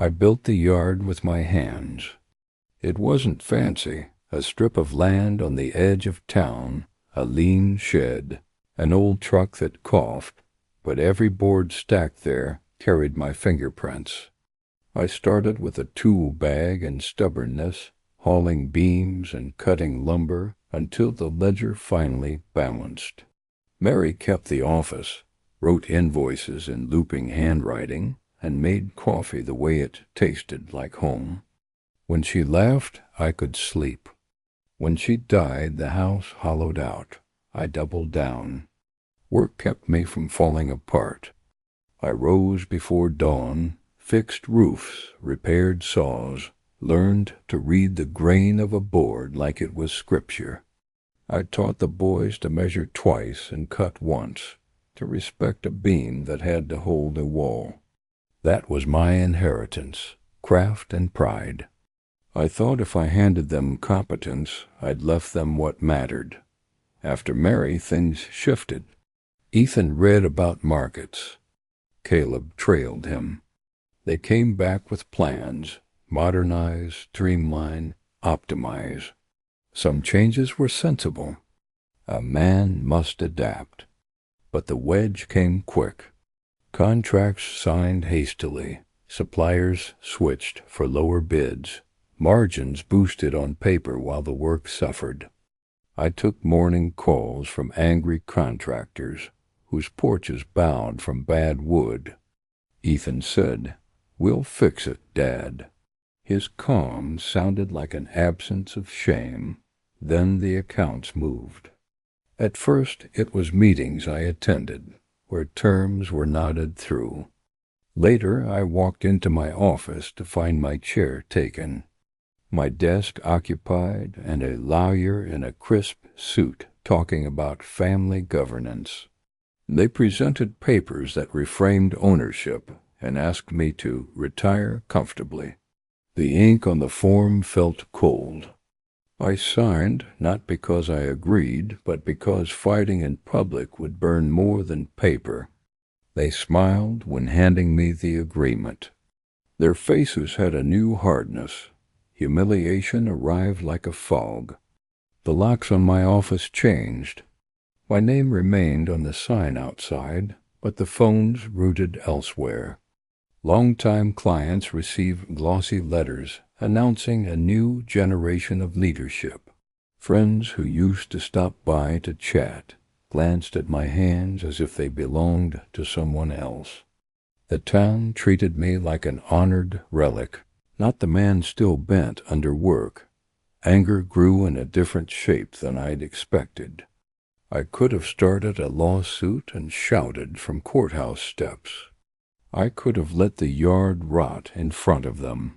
I built the yard with my hands. It wasn't fancy, a strip of land on the edge of town, a lean shed, an old truck that coughed, but every board stacked there carried my fingerprints. I started with a tool bag and stubbornness, hauling beams and cutting lumber until the ledger finally balanced. Mary kept the office, wrote invoices in looping handwriting, and made coffee the way it tasted like home. When she laughed, I could sleep. When she died, the house hollowed out. I doubled down. Work kept me from falling apart. I rose before dawn, fixed roofs, repaired saws, learned to read the grain of a board like it was scripture. I taught the boys to measure twice and cut once, to respect a beam that had to hold a wall. That was my inheritance, craft and pride. I thought if I handed them competence, I'd left them what mattered. After Mary, things shifted. Ethan read about markets. Caleb trailed him. They came back with plans, modernize, streamline, optimize. Some changes were sensible. A man must adapt. But the wedge came quick. Contracts signed hastily. Suppliers switched for lower bids. Margins boosted on paper while the work suffered. I took morning calls from angry contractors whose porches bowed from bad wood. Ethan said, "We'll fix it, Dad." His calm sounded like an absence of shame. Then the accounts moved. At first it was meetings I attended, where terms were nodded through. Later I walked into my office to find my chair taken, my desk occupied, and a lawyer in a crisp suit talking about family governance. They presented papers that reframed ownership and asked me to retire comfortably. The ink on the form felt cold. I signed not because I agreed, but because fighting in public would burn more than paper. They smiled when handing me the agreement. Their faces had a new hardness. Humiliation arrived like a fog. The locks on my office changed. My name remained on the sign outside, but the phones routed elsewhere. Longtime clients received glossy letters announcing a new generation of leadership. Friends who used to stop by to chat glanced at my hands as if they belonged to someone else. The town treated me like an honored relic, not the man still bent under work. Anger grew in a different shape than I'd expected. I could have started a lawsuit and shouted from courthouse steps. I could have let the yard rot in front of them.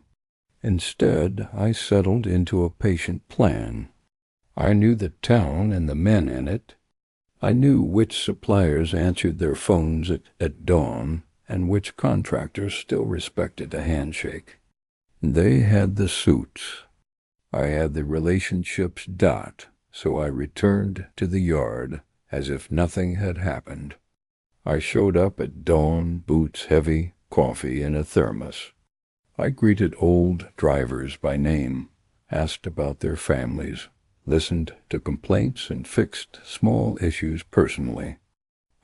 Instead, I settled into a patient plan. I knew the town and the men in it. I knew which suppliers answered their phones at dawn and which contractors still respected a handshake. They had the suits. I had the relationships so I returned to the yard as if nothing had happened. I showed up at dawn, boots heavy, coffee in a thermos. I greeted old drivers by name, asked about their families, listened to complaints, and fixed small issues personally.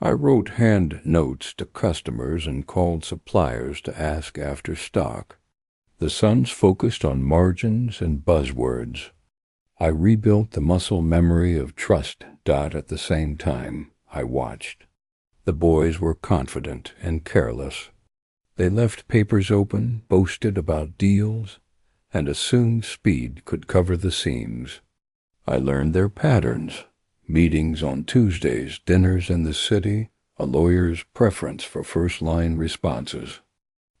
I wrote hand notes to customers and called suppliers to ask after stock. The sons focused on margins and buzzwords. I rebuilt the muscle memory of trust. At the same time, I watched. The boys were confident and careless. They left papers open, boasted about deals, and assumed speed could cover the seams. I learned their patterns. Meetings on Tuesdays, dinners in the city, a lawyer's preference for first-line responses.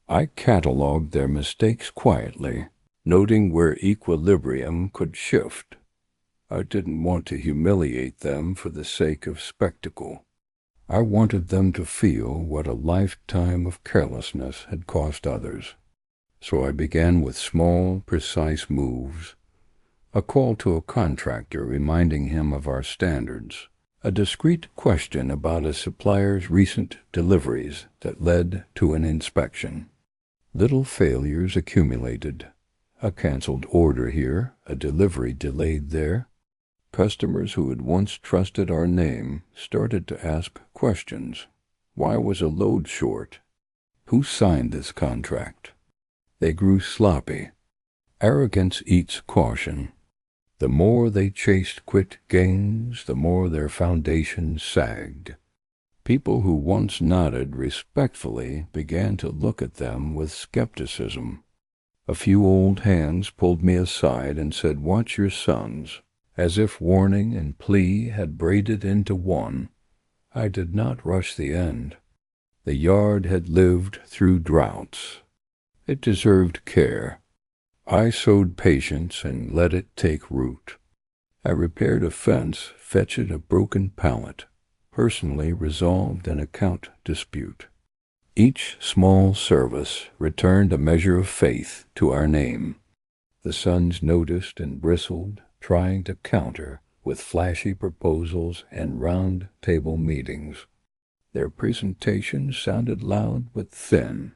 I cataloged their mistakes quietly, noting where equilibrium could shift. I didn't want to humiliate them for the sake of spectacle. I wanted them to feel what a lifetime of carelessness had cost others. So I began with small, precise moves. A call to a contractor reminding him of our standards. A discreet question about a supplier's recent deliveries that led to an inspection. Little failures accumulated. A canceled order here, a delivery delayed there. Customers who had once trusted our name started to ask questions. Why was a load short? Who signed this contract? They grew sloppy. Arrogance eats caution. The more they chased quick gains, the more their foundations sagged. People who once nodded respectfully began to look at them with skepticism. A few old hands pulled me aside and said, "Watch your sons," as if warning and plea had braided into one. I did not rush the end. The yard had lived through droughts. It deserved care. I sowed patience and let it take root. I repaired a fence, fetched a broken pallet, personally resolved an account dispute. Each small service returned a measure of faith to our name. The sons noticed and bristled, trying to counter with flashy proposals and round-table meetings. Their presentations sounded loud but thin.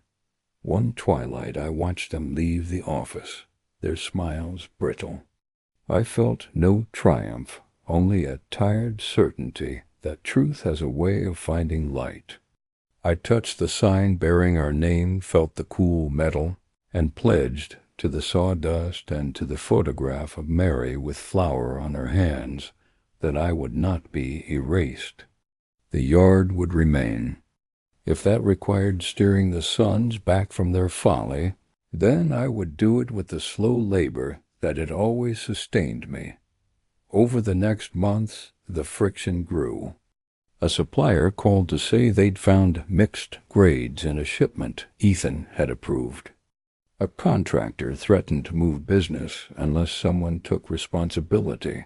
One twilight I watched them leave the office, their smiles brittle. I felt no triumph, only a tired certainty that truth has a way of finding light. I touched the sign bearing our name, felt the cool metal, and pledged to the sawdust and to the photograph of Mary with flour on her hands that I would not be erased. The yard would remain. If that required steering the sons back from their folly, then I would do it with the slow labor that had always sustained me. Over the next months, the friction grew. A supplier called to say they'd found mixed grades in a shipment Ethan had approved. A contractor threatened to move business unless someone took responsibility.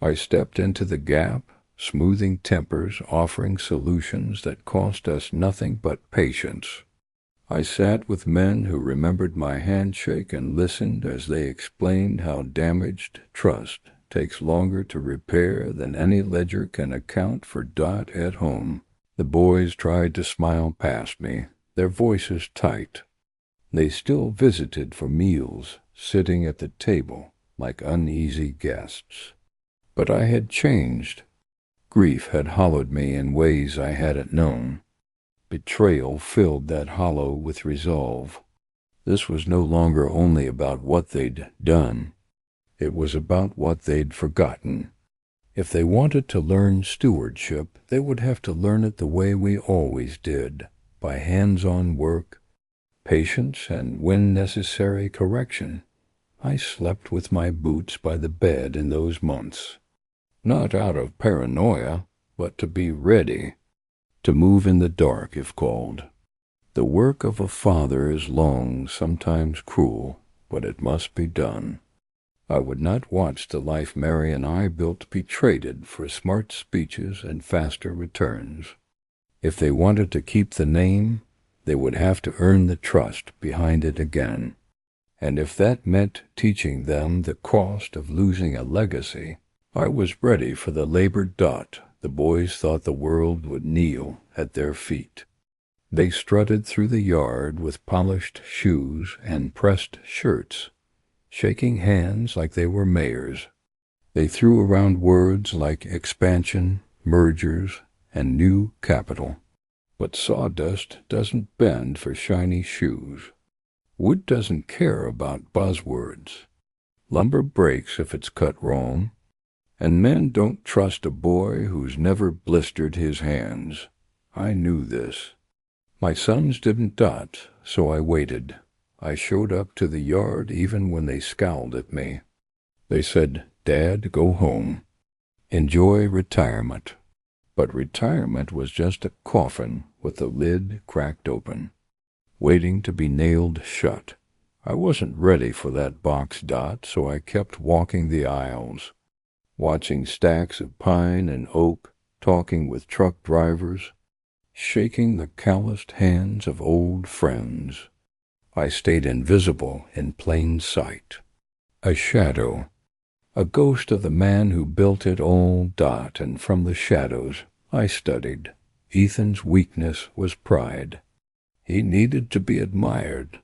I stepped into the gap, smoothing tempers, offering solutions that cost us nothing but patience. I sat with men who remembered my handshake and listened as they explained how damaged trust takes longer to repair than any ledger can account for. At home, the boys tried to smile past me, their voices tight. They still visited for meals, sitting at the table like uneasy guests. But I had changed. Grief had hollowed me in ways I hadn't known. Betrayal filled that hollow with resolve. This was no longer only about what they'd done. It was about what they'd forgotten. If they wanted to learn stewardship, they would have to learn it the way we always did, by hands-on work, patience, and, when necessary, correction. I slept with my boots by the bed in those months. Not out of paranoia, but to be ready, to move in the dark if called. The work of a father is long, sometimes cruel, but it must be done. I would not watch the life Mary and I built be traded for smart speeches and faster returns. If they wanted to keep the name, they would have to earn the trust behind it again. And if that meant teaching them the cost of losing a legacy, I was ready for the labored dot. The boys thought the world would kneel at their feet. They strutted through the yard with polished shoes and pressed shirts, shaking hands like they were mayors. They threw around words like expansion, mergers, and new capital. But sawdust doesn't bend for shiny shoes. Wood doesn't care about buzzwords. Lumber breaks if it's cut wrong. And men don't trust a boy who's never blistered his hands. I knew this. My sons didn't dot, so I waited. I showed up to the yard even when they scowled at me. They said, "Dad, go home. Enjoy retirement." But retirement was just a coffin with the lid cracked open, waiting to be nailed shut. I wasn't ready for that box dot, so I kept walking the aisles, watching stacks of pine and oak, talking with truck drivers, shaking the calloused hands of old friends. I stayed invisible in plain sight. A shadow, a ghost of the man who built it all. And from the shadows I studied. Ethan's weakness was pride. He needed to be admired,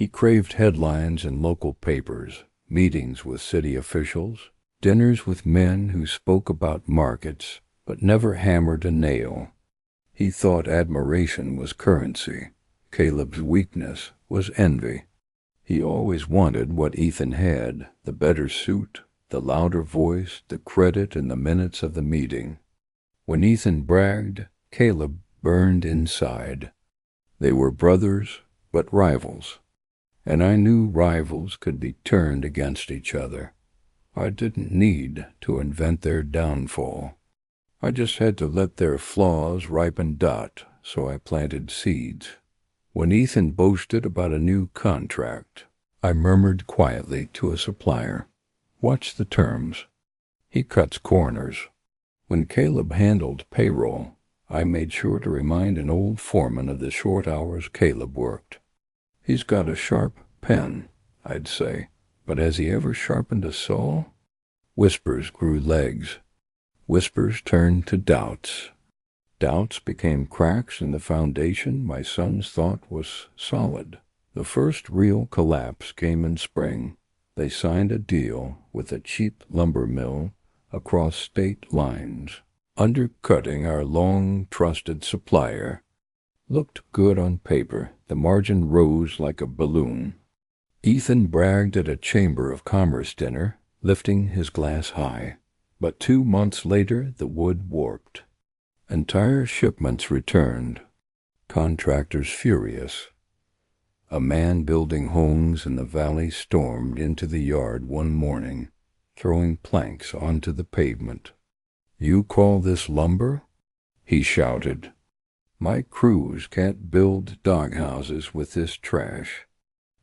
He craved headlines in local papers, meetings with city officials, dinners with men who spoke about markets but never hammered a nail. He thought admiration was currency. Caleb's weakness was envy. He always wanted what Ethan had, the better suit, the louder voice, the credit in the minutes of the meeting. When Ethan bragged, Caleb burned inside. They were brothers, but rivals. And I knew rivals could be turned against each other. I didn't need to invent their downfall. I just had to let their flaws ripen so I planted seeds. When Ethan boasted about a new contract, I murmured quietly to a supplier, "What's the terms?" He cuts corners. When Caleb handled payroll, I made sure to remind an old foreman of the short hours Caleb worked. "He's got a sharp pen," I'd say, "but has he ever sharpened a saw?" Whispers grew legs. Whispers turned to doubts. Doubts became cracks in the foundation my sons thought was solid. The first real collapse came in spring. They signed a deal with a cheap lumber mill across state lines, undercutting our long-trusted supplier. Looked good on paper. The margin rose like a balloon. Ethan bragged at a Chamber of Commerce dinner, lifting his glass high. But 2 months later, the wood warped. Entire shipments returned. Contractors furious. A man building homes in the valley stormed into the yard one morning, throwing planks onto the pavement. "You call this lumber?" he shouted. "My crews can't build doghouses with this trash."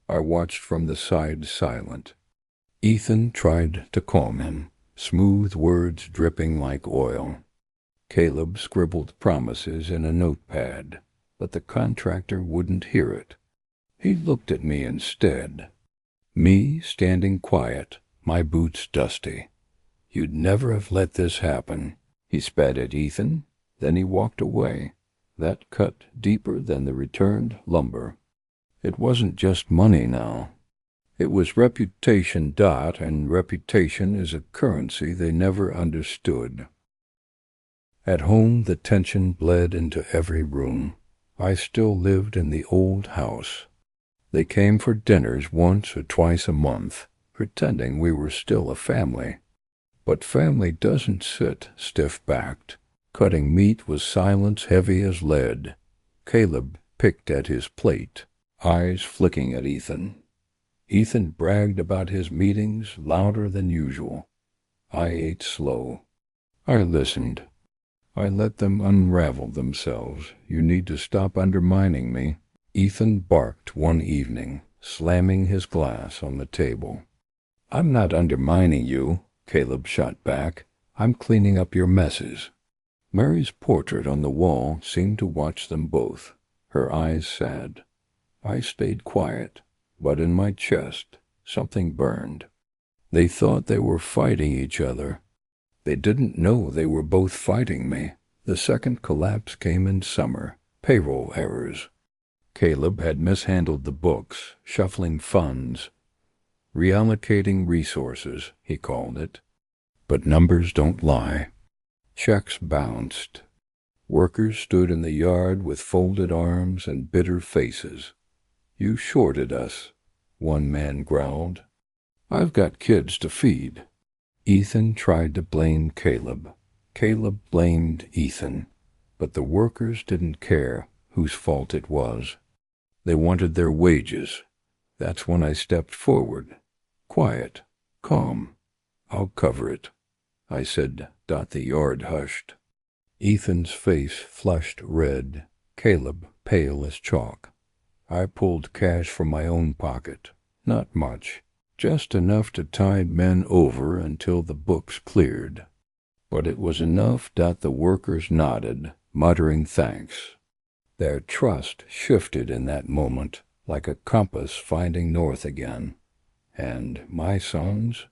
I watched from the side, silent. Ethan tried to calm him, smooth words dripping like oil. Caleb scribbled promises in a notepad, but the contractor wouldn't hear it. He looked at me instead. Me standing quiet, my boots dusty. "You'd never have let this happen." He spat at Ethan, then he walked away. That cut deeper than the returned lumber. It wasn't just money now. It was reputation, and reputation is a currency they never understood. At home, the tension bled into every room. I still lived in the old house. They came for dinners once or twice a month, pretending we were still a family. But family doesn't sit stiff-backed. Cutting meat was silence heavy as lead. Caleb picked at his plate, eyes flicking at Ethan. Ethan bragged about his meetings louder than usual. I ate slow. I listened. I let them unravel themselves. "You need to stop undermining me." Ethan barked one evening, slamming his glass on the table. "I'm not undermining you," Caleb shot back. "I'm cleaning up your messes." Mary's portrait on the wall seemed to watch them both, her eyes sad. I stayed quiet, but in my chest something burned. They thought they were fighting each other. They didn't know they were both fighting me. The second collapse came in summer. Payroll errors. Caleb had mishandled the books, shuffling funds, reallocating resources, he called it. But numbers don't lie. Checks bounced. Workers stood in the yard with folded arms and bitter faces. "You shorted us," one man growled. "I've got kids to feed." Ethan tried to blame Caleb. Caleb blamed Ethan. But the workers didn't care whose fault it was. They wanted their wages. That's when I stepped forward. Quiet, calm. "I'll cover it," I said. The yard hushed. Ethan's face flushed red, Caleb pale as chalk. I pulled cash from my own pocket. Not much, just enough to tide men over until the books cleared. But it was enough. The workers nodded, muttering thanks. Their trust shifted in that moment, like a compass finding north again. And my sons?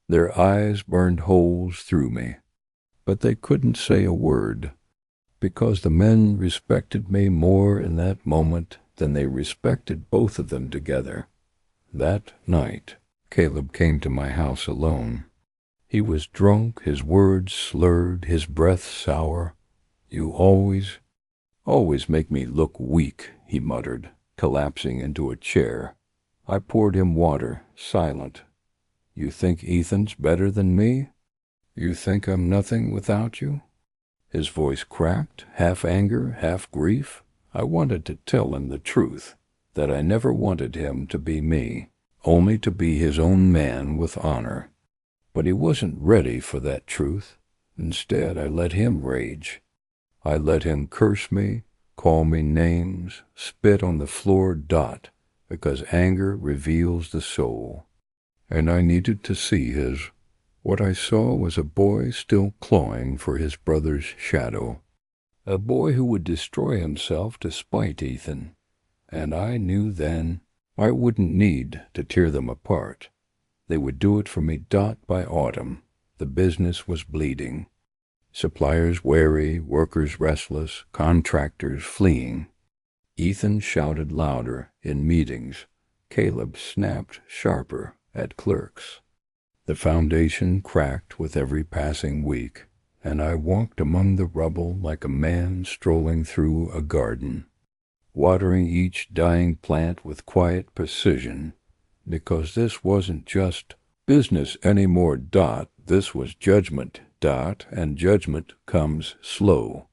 Their eyes burned holes through me. But they couldn't say a word, because the men respected me more in that moment Then they respected both of them together. That night, Caleb came to my house alone. He was drunk, his words slurred, his breath sour. "You always make me look weak," he muttered, collapsing into a chair. I poured him water, silent. "You think Ethan's better than me? You think I'm nothing without you?" His voice cracked, half anger, half grief. I wanted to tell him the truth, that I never wanted him to be me, only to be his own man with honor. But he wasn't ready for that truth. Instead, I let him rage. I let him curse me, call me names, spit on the floor, because anger reveals the soul. And I needed to see his. What I saw was a boy still clawing for his brother's shadow. A boy who would destroy himself to spite Ethan. And I knew then I wouldn't need to tear them apart. They would do it for me by autumn. The business was bleeding. Suppliers wary, workers restless, contractors fleeing. Ethan shouted louder in meetings. Caleb snapped sharper at clerks. The foundation cracked with every passing week, and I walked among the rubble like a man strolling through a garden, watering each dying plant with quiet precision, because this wasn't just business anymore, this was judgment, and judgment comes slow.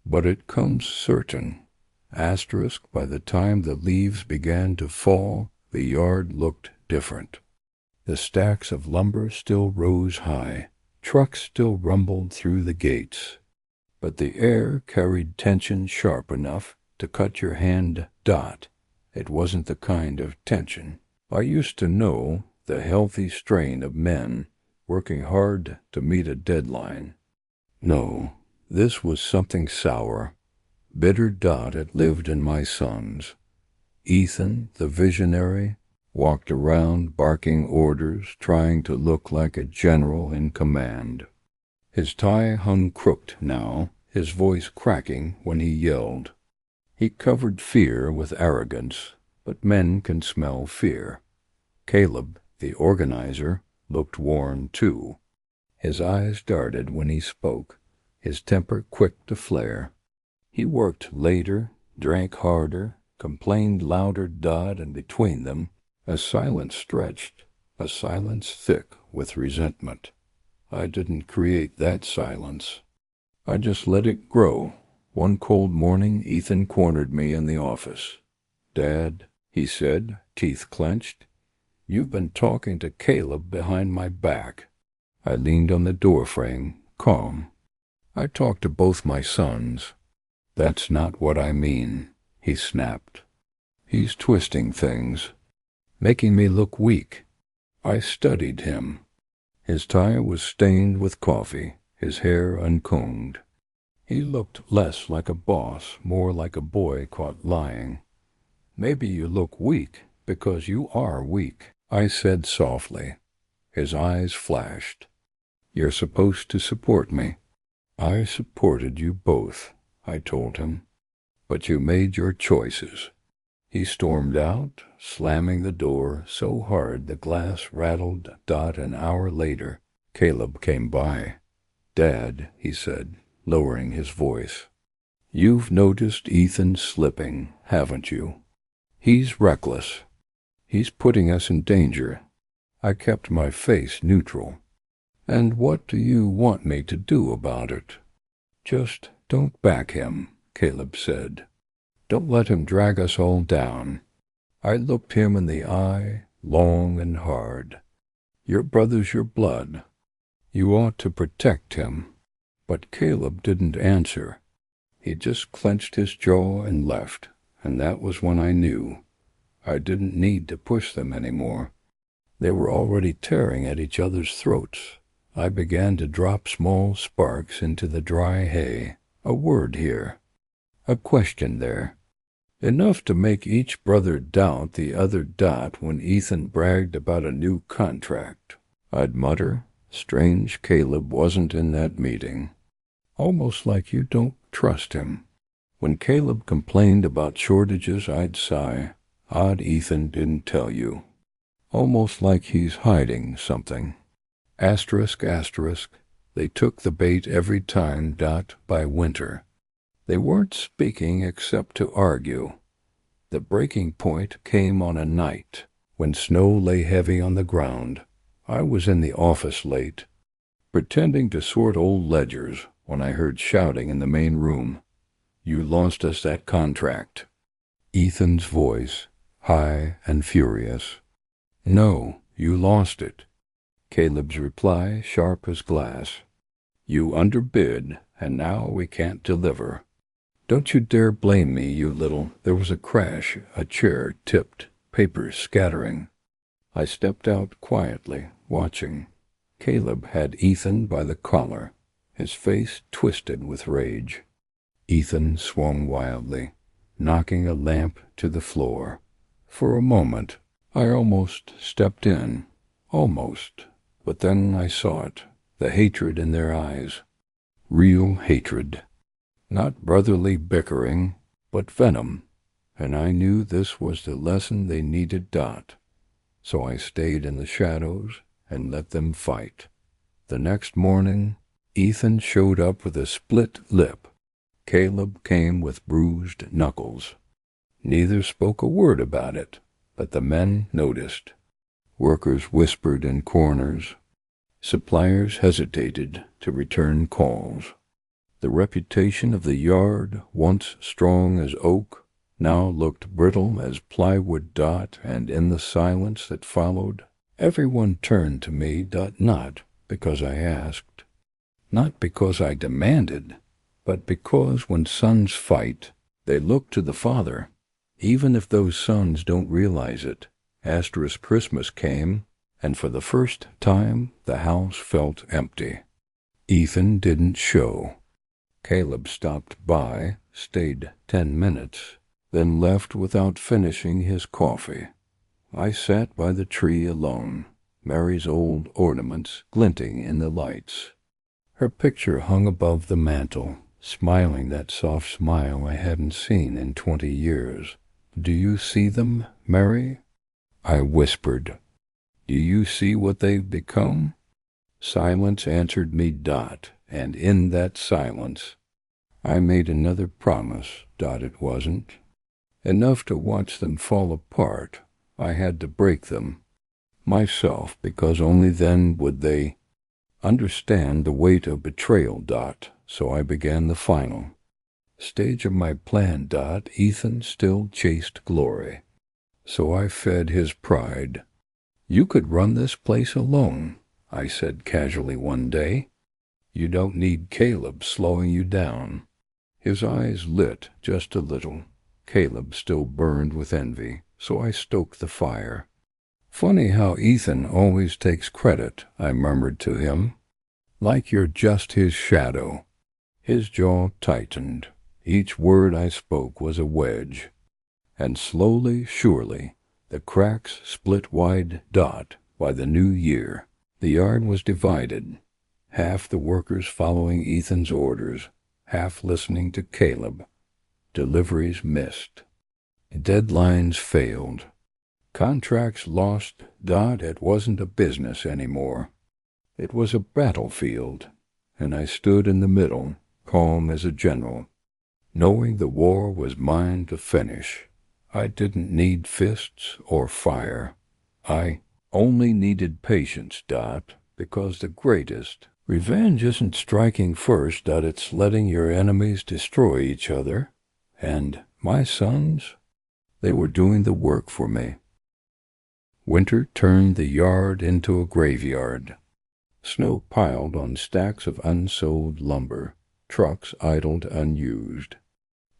But it comes certain. By the time the leaves began to fall, the yard looked different. The stacks of lumber still rose high, trucks still rumbled through the gates, but the air carried tension sharp enough to cut your hand. It wasn't the kind of tension I used to know, the healthy strain of men working hard to meet a deadline. No, this was something sour. Bitter had lived in my sons. Ethan, the visionary, walked around barking orders, trying to look like a general in command. His tie hung crooked now, his voice cracking when he yelled. He covered fear with arrogance, but men can smell fear. Caleb, the organizer, looked worn too. His eyes darted when he spoke, his temper quick to flare. He worked later, drank harder, complained louder, and between them, a silence stretched, a silence thick with resentment. I didn't create that silence. I just let it grow. One cold morning, Ethan cornered me in the office. "Dad," he said, teeth clenched, "you've been talking to Caleb behind my back." I leaned on the doorframe, calm. "I talked to both my sons." "That's not what I mean," he snapped. "He's twisting things, making me look weak." I studied him. His tie was stained with coffee, his hair uncombed. He looked less like a boss, more like a boy caught lying. "Maybe you look weak because you are weak," I said softly. His eyes flashed. "You're supposed to support me." "I supported you both," I told him. "But you made your choices." He stormed out, slamming the door so hard the glass rattled. An hour later, Caleb came by. "Dad," he said, lowering his voice, "you've noticed Ethan slipping, haven't you? He's reckless. He's putting us in danger." I kept my face neutral. "And what do you want me to do about it?" "Just don't back him," Caleb said. "Don't let him drag us all down." I looked him in the eye, long and hard. "Your brother's your blood. You ought to protect him." But Caleb didn't answer. He just clenched his jaw and left, and that was when I knew. I didn't need to push them anymore. They were already tearing at each other's throats. I began to drop small sparks into the dry hay. A word here, a question there. Enough to make each brother doubt the other when Ethan bragged about a new contract. I'd mutter, "Strange Caleb wasn't in that meeting. Almost like you don't trust him." When Caleb complained about shortages, I'd sigh, "Odd Ethan didn't tell you." Almost like he's hiding something. Asterisk, asterisk, they took the bait every time. By winter, they weren't speaking except to argue. The breaking point came on a night when snow lay heavy on the ground. I was in the office late, pretending to sort old ledgers, when I heard shouting in the main room. "You lost us that contract." Ethan's voice, high and furious. "No, you lost it." Caleb's reply, sharp as glass. "You underbid, and now we can't deliver." "Don't you dare blame me, you little—" There was a crash, a chair tipped, papers scattering. I stepped out quietly, watching. Caleb had Ethan by the collar, his face twisted with rage. Ethan swung wildly, knocking a lamp to the floor. For a moment, I almost stepped in. Almost. But then I saw it, the hatred in their eyes. Real hatred. Not brotherly bickering, but venom. And I knew this was the lesson they needed. So I stayed in the shadows and let them fight. The next morning, Ethan showed up with a split lip. Caleb came with bruised knuckles. Neither spoke a word about it, but the men noticed. Workers whispered in corners. Suppliers hesitated to return calls. The reputation of the yard, once strong as oak, now looked brittle as plywood. And in the silence that followed, everyone turned to me. Not because I asked, not because I demanded, but because when sons fight, they look to the father, even if those sons don't realize it. Christmas came, and for the first time the house felt empty. Ethan didn't show. Caleb stopped by, stayed 10 minutes, then left without finishing his coffee. I sat by the tree alone, Mary's old ornaments glinting in the lights. Her picture hung above the mantel, smiling that soft smile I hadn't seen in 20 years. "Do you see them, Mary?" I whispered. "Do you see what they've become?" Silence answered me. And in that silence, I made another promise. It wasn't enough to watch them fall apart. I had to break them myself, because only then would they understand the weight of betrayal. So I began the final stage of my plan. Ethan still chased glory, so I fed his pride. "You could run this place alone," I said casually one day. "You don't need Caleb slowing you down." His eyes lit just a little. Caleb still burned with envy, so I stoked the fire. "Funny how Ethan always takes credit," I murmured to him. "Like you're just his shadow." His jaw tightened. Each word I spoke was a wedge. And slowly, surely, the cracks split wide. By the new year, the yard was divided. Half the workers following Ethan's orders, half listening to Caleb. Deliveries missed. Deadlines failed. Contracts lost. It wasn't a business anymore. It was a battlefield, and I stood in the middle, calm as a general, knowing the war was mine to finish. I didn't need fists or fire. I only needed patience. Because the greatest revenge isn't striking first. It's letting your enemies destroy each other. And my sons, they were doing the work for me. Winter turned the yard into a graveyard. Snow piled on stacks of unsold lumber, trucks idled unused,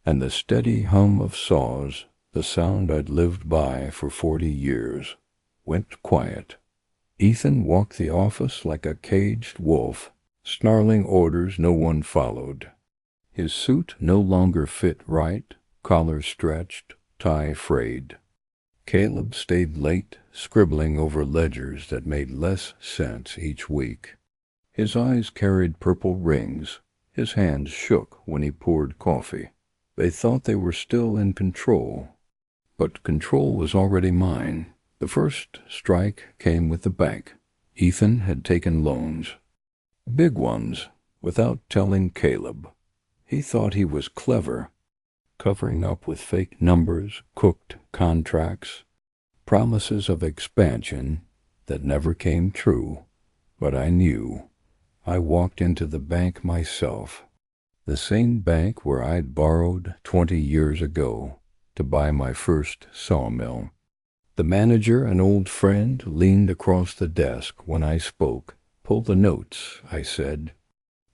and the steady hum of saws, the sound I'd lived by for 40 years, went quiet. Ethan walked the office like a caged wolf, snarling orders no one followed. His suit no longer fit right, collar stretched, tie frayed. Caleb stayed late, scribbling over ledgers that made less sense each week. His eyes carried purple rings. His hands shook when he poured coffee. They thought they were still in control, but control was already mine. The first strike came with the bank. Ethan had taken loans. Big ones, without telling Caleb. He thought he was clever, covering up with fake numbers, cooked contracts, promises of expansion that never came true. But I knew. I walked into the bank myself, the same bank where I'd borrowed 20 years ago to buy my first sawmill. The manager, an old friend, leaned across the desk when I spoke. "Pull the notes," I said.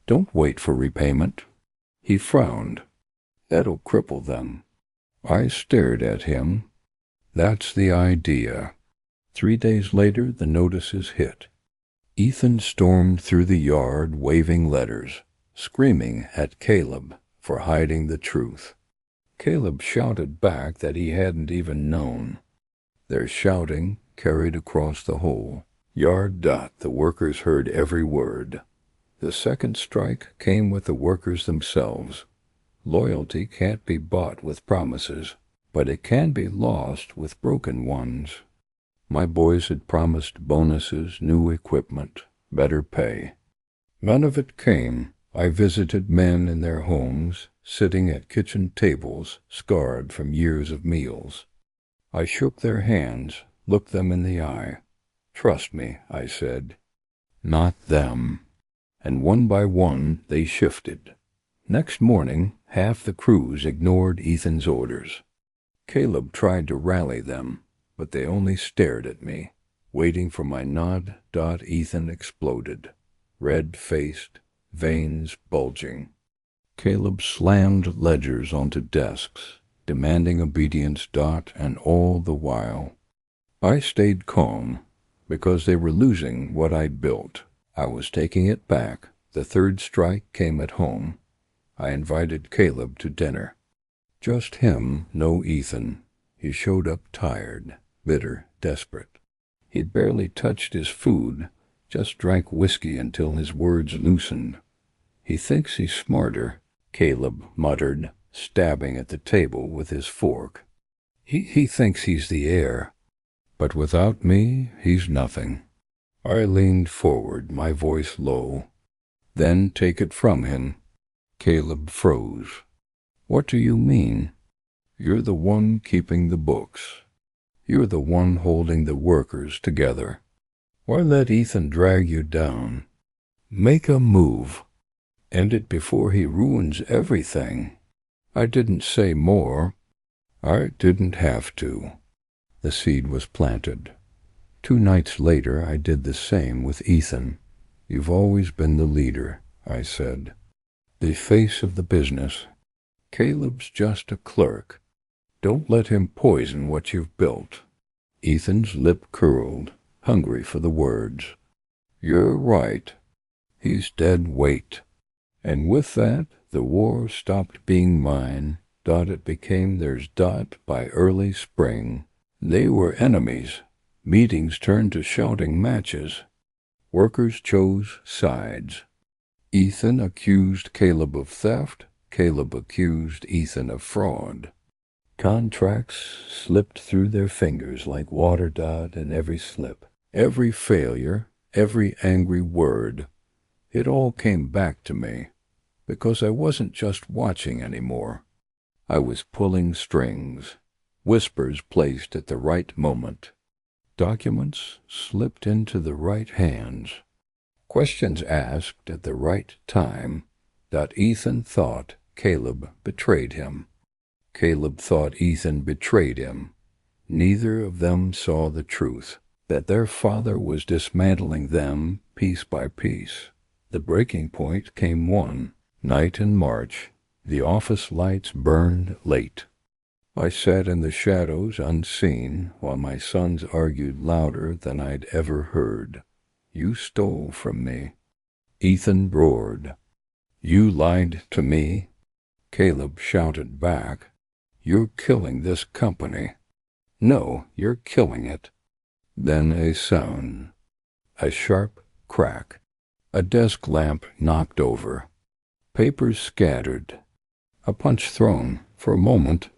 "Don't wait for repayment." He frowned. "That'll cripple them." I stared at him. "That's the idea." 3 days later, the notices hit. Ethan stormed through the yard waving letters, screaming at Caleb for hiding the truth. Caleb shouted back that he hadn't even known. Their shouting carried across the whole yard. The workers heard every word. The second strike came with the workers themselves. Loyalty can't be bought with promises, but it can be lost with broken ones. My boys had promised bonuses, new equipment, better pay. None of it came. I visited men in their homes, sitting at kitchen tables, scarred from years of meals. I shook their hands, looked them in the eye. "Trust me," I said. "Not them." And one by one they shifted. Next morning, half the crews ignored Ethan's orders. Caleb tried to rally them, but they only stared at me, waiting for my nod. Ethan exploded, red-faced, veins bulging. Caleb slammed ledgers onto desks, demanding obedience. And all the while, I stayed calm, because they were losing what I'd built. I was taking it back. The third strike came at home. I invited Caleb to dinner. Just him, no Ethan. He showed up tired, bitter, desperate. He'd barely touched his food, just drank whiskey until his words loosened. "He thinks he's smarter," Caleb muttered, stabbing at the table with his fork. He thinks he's the heir, but without me, he's nothing." I leaned forward, my voice low. "Then take it from him." Caleb froze. "What do you mean?" "You're the one keeping the books. You're the one holding the workers together. Why let Ethan drag you down? Make a move. End it before he ruins everything." I didn't say more. I didn't have to. The seed was planted. 2 nights later, I did the same with Ethan. "You've always been the leader," I said. "The face of the business. Caleb's just a clerk. Don't let him poison what you've built." Ethan's lip curled, hungry for the words. "You're right. He's dead weight." And with that, the war stopped being mine. It became theirs. By early spring, they were enemies. Meetings turned to shouting matches. Workers chose sides. Ethan accused Caleb of theft. Caleb accused Ethan of fraud. Contracts slipped through their fingers like water. And every slip, every failure, every angry word, it all came back to me, because I wasn't just watching anymore. I was pulling strings, whispers placed at the right moment, documents slipped into the right hands, questions asked at the right time. Ethan thought Caleb betrayed him. Caleb thought Ethan betrayed him. Neither of them saw the truth, that their father was dismantling them piece by piece. The breaking point came one night in March. The office lights burned late. I sat in the shadows unseen while my sons argued louder than I'd ever heard. "You stole from me." Ethan roared. "You lied to me." Caleb shouted back. "You're killing this company." "No, you're killing it." Then a sound. A sharp crack. A desk lamp knocked over. Papers scattered. A punch thrown For a moment,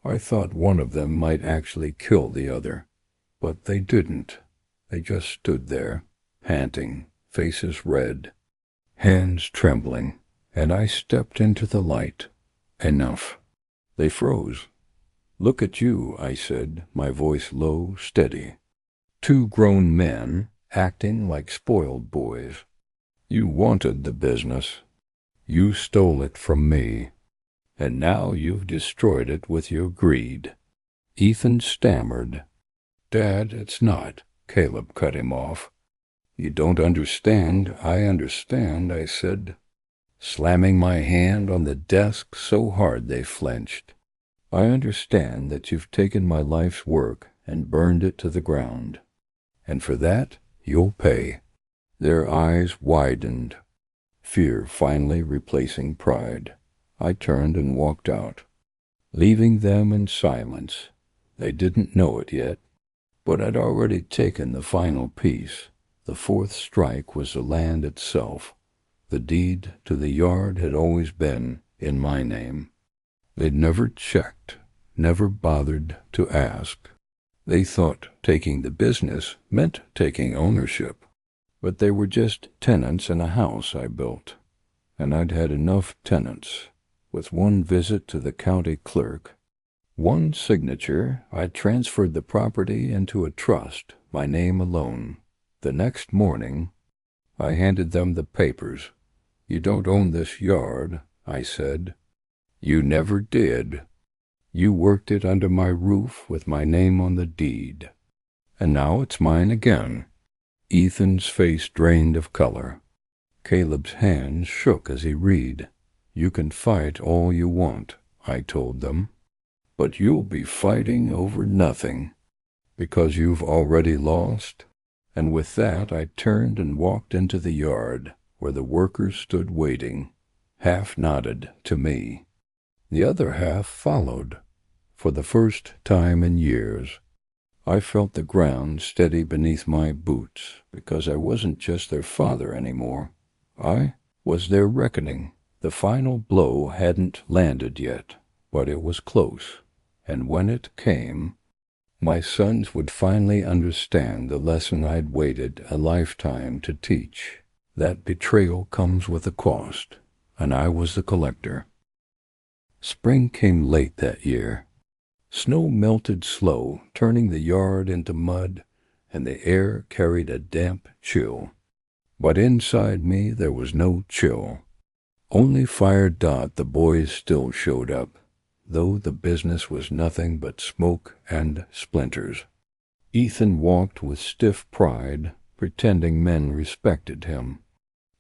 I thought one of them might actually kill the other, but they didn't. They just stood there, panting, faces red, hands trembling, and I stepped into the light. Enough. They froze. "Look at you," I said, my voice low, steady. "Two grown men, acting like spoiled boys. You wanted the business. You stole it from me. And now you've destroyed it with your greed." Ethan stammered. "Dad, it's not," Caleb cut him off. "You don't understand. I understand," I said, slamming my hand on the desk so hard they flinched. "I understand that you've taken my life's work and burned it to the ground. And for that, you'll pay." Their eyes widened, fear finally replacing pride. I turned and walked out, leaving them in silence. They didn't know it yet, but I'd already taken the final piece. The fourth strike was the land itself. The deed to the yard had always been in my name. They'd never checked, never bothered to ask. They thought taking the business meant taking ownership. But they were just tenants in a house I built, and I'd had enough tenants. With one visit to the county clerk, one signature, I transferred the property into a trust, my name alone. The next morning, I handed them the papers. "You don't own this yard," I said. "You never did. You worked it under my roof with my name on the deed. And now it's mine again." Ethan's face drained of color. Caleb's hands shook as he read. "You can fight all you want," I told them, "but you'll be fighting over nothing, because you've already lost." And with that I turned and walked into the yard, where the workers stood waiting, half nodded to me. The other half followed. For the first time in years, I felt the ground steady beneath my boots, because I wasn't just their father anymore. I was their reckoning. The final blow hadn't landed yet, but it was close, and when it came, my sons would finally understand the lesson I'd waited a lifetime to teach, that betrayal comes with a cost, and I was the collector. Spring came late that year. Snow melted slow, turning the yard into mud, and the air carried a damp chill. But inside me there was no chill. Only Fire Dot the boys still showed up, though the business was nothing but smoke and splinters. Ethan walked with stiff pride, pretending men respected him.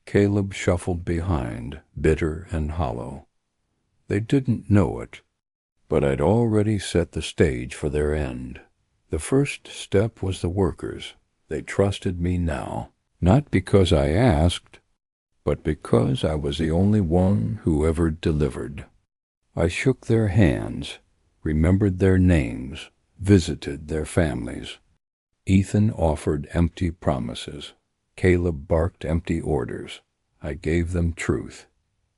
Caleb shuffled behind, bitter and hollow. They didn't know it, but I'd already set the stage for their end. The first step was the workers. They trusted me now, not because I asked, but because I was the only one who ever delivered. I shook their hands, remembered their names, visited their families. Ethan offered empty promises. Caleb barked empty orders. I gave them truth.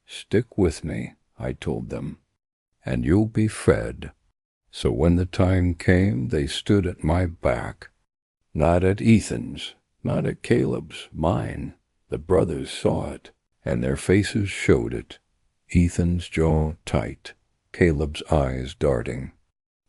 "Stick with me," I told them, "and you'll be fed." So when the time came, they stood at my back. Not at Ethan's, not at Caleb's, mine. The brothers saw it, and their faces showed it. Ethan's jaw tight, Caleb's eyes darting.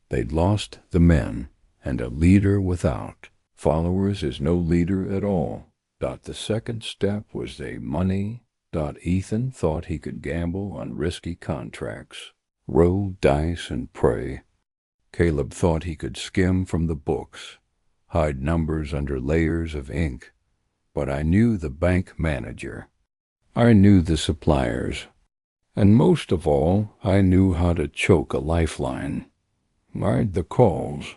They'd lost the men, and a leader without. Followers is no leader at all. The second step was the money. Ethan thought he could gamble on risky contracts, roll dice and pray. Caleb thought he could skim from the books, hide numbers under layers of ink. But I knew the bank manager. I knew the suppliers. And most of all, I knew how to choke a lifeline. I'd the calls.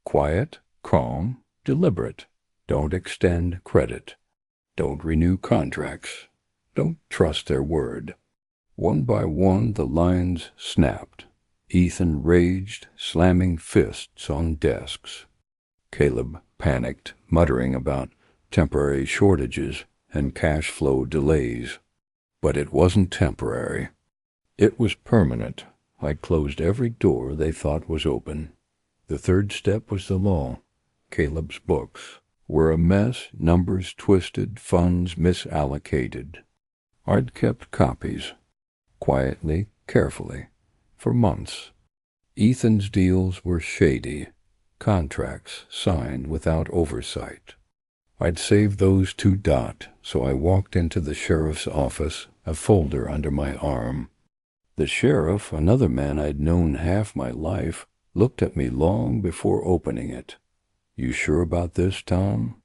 Quiet, calm, deliberate. Don't extend credit. Don't renew contracts. Don't trust their word. One by one the lines snapped. Ethan raged, slamming fists on desks. Caleb panicked, muttering about temporary shortages and cash flow delays. But it wasn't temporary. It was permanent. I closed every door they thought was open. The third step was the law. Caleb's books were a mess, numbers twisted, funds misallocated. I'd kept copies, quietly, carefully, for months. Ethan's deals were shady, contracts signed without oversight. I'd saved those to so I walked into the sheriff's office, a folder under my arm. The sheriff, another man I'd known half my life, looked at me long before opening it. "You sure about this, Tom?"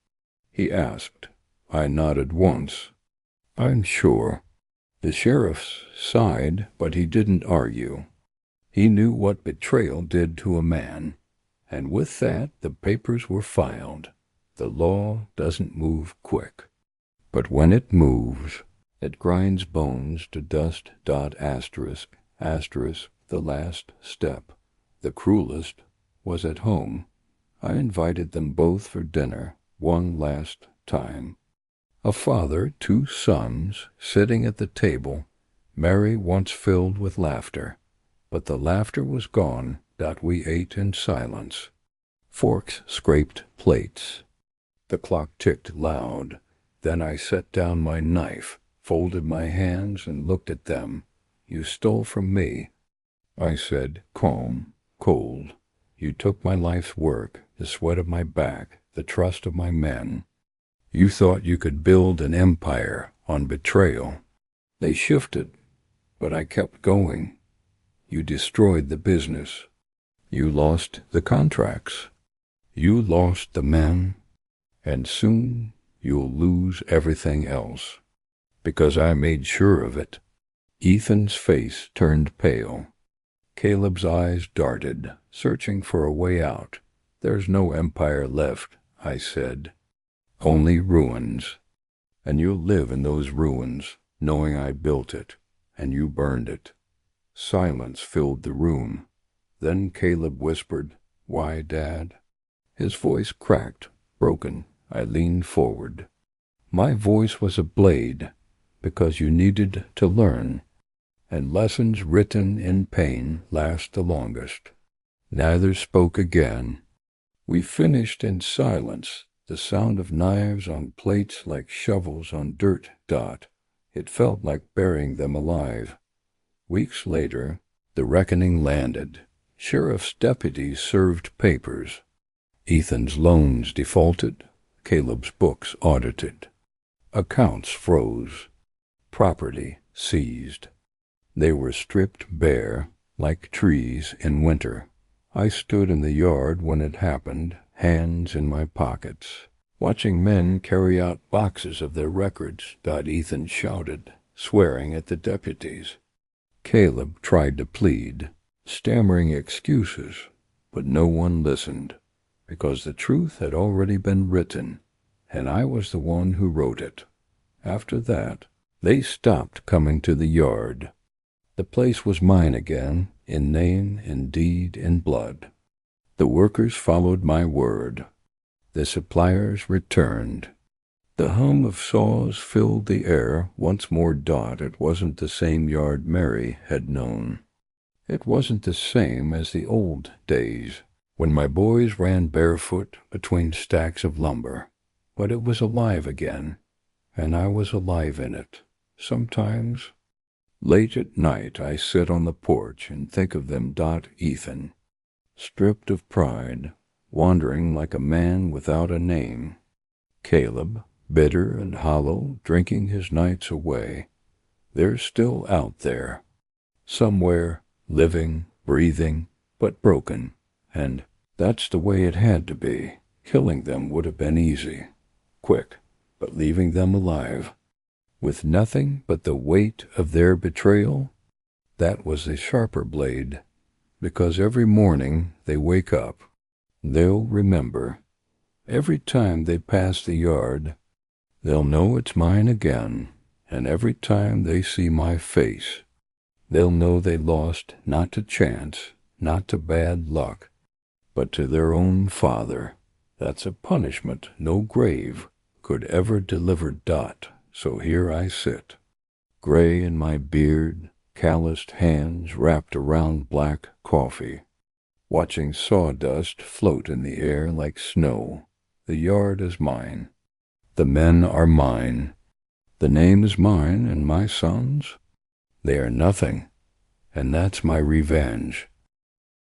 he asked. I nodded once. "I'm sure." The sheriff sighed, but he didn't argue. He knew what betrayal did to a man, and with that the papers were filed. The law doesn't move quick, but when it moves, it grinds bones to dust. Asterisk, asterisk, the last step, the cruelest, was at home. I invited them both for dinner, one last time. A father, 2 sons, sitting at the table, merry, once filled with laughter. But the laughter was gone. We ate in silence. Forks scraped plates. The clock ticked loud. Then I set down my knife, folded my hands, and looked at them. "You stole from me," I said, calm, cold. "You took my life's work, the sweat of my back, the trust of my men. You thought you could build an empire on betrayal. They shifted, but I kept going. You destroyed the business. You lost the contracts. You lost the men. And soon you'll lose everything else. Because I made sure of it." Ethan's face turned pale. Caleb's eyes darted, searching for a way out. "There's no empire left," I said. "Only ruins. And you'll live in those ruins, knowing I built it, and you burned it." Silence filled the room. Then Caleb whispered, "Why, Dad?" His voice cracked, broken. I leaned forward. My voice was a blade, because you needed to learn, and lessons written in pain last the longest. Neither spoke again. We finished in silence, the sound of knives on plates like shovels on dirt. It felt like burying them alive. Weeks later, the reckoning landed. Sheriff's deputies served papers. Ethan's loans defaulted. Caleb's books audited. Accounts froze. Property seized. They were stripped bare, like trees in winter. I stood in the yard when it happened, hands in my pockets, watching men carry out boxes of their records. Ethan shouted, swearing at the deputies. Caleb tried to plead, stammering excuses, but no one listened, because the truth had already been written, and I was the one who wrote it. After that, they stopped coming to the yard. The place was mine again, in name, in deed, in blood. The workers followed my word. The suppliers returned. The hum of saws filled the air once more. It wasn't the same yard Mary had known. It wasn't the same as the old days, when my boys ran barefoot between stacks of lumber. But it was alive again, and I was alive in it. Sometimes, late at night, I sit on the porch and think of them. Ethan, stripped of pride, wandering like a man without a name. Caleb, bitter and hollow, drinking his nights away. They're still out there, somewhere, living, breathing, but broken. And that's the way it had to be. Killing them would have been easy, quick, but leaving them alive, with nothing but the weight of their betrayal, that was a sharper blade, because every morning they wake up, they'll remember. Every time they pass the yard, they'll know it's mine again, and every time they see my face, they'll know they lost not to chance, not to bad luck, but to their own father. That's a punishment no grave could ever deliver. So here I sit, gray in my beard, calloused hands wrapped around black coffee, watching sawdust float in the air like snow. The yard is mine. The men are mine. The name is mine, and my sons, they are nothing, and that's my revenge.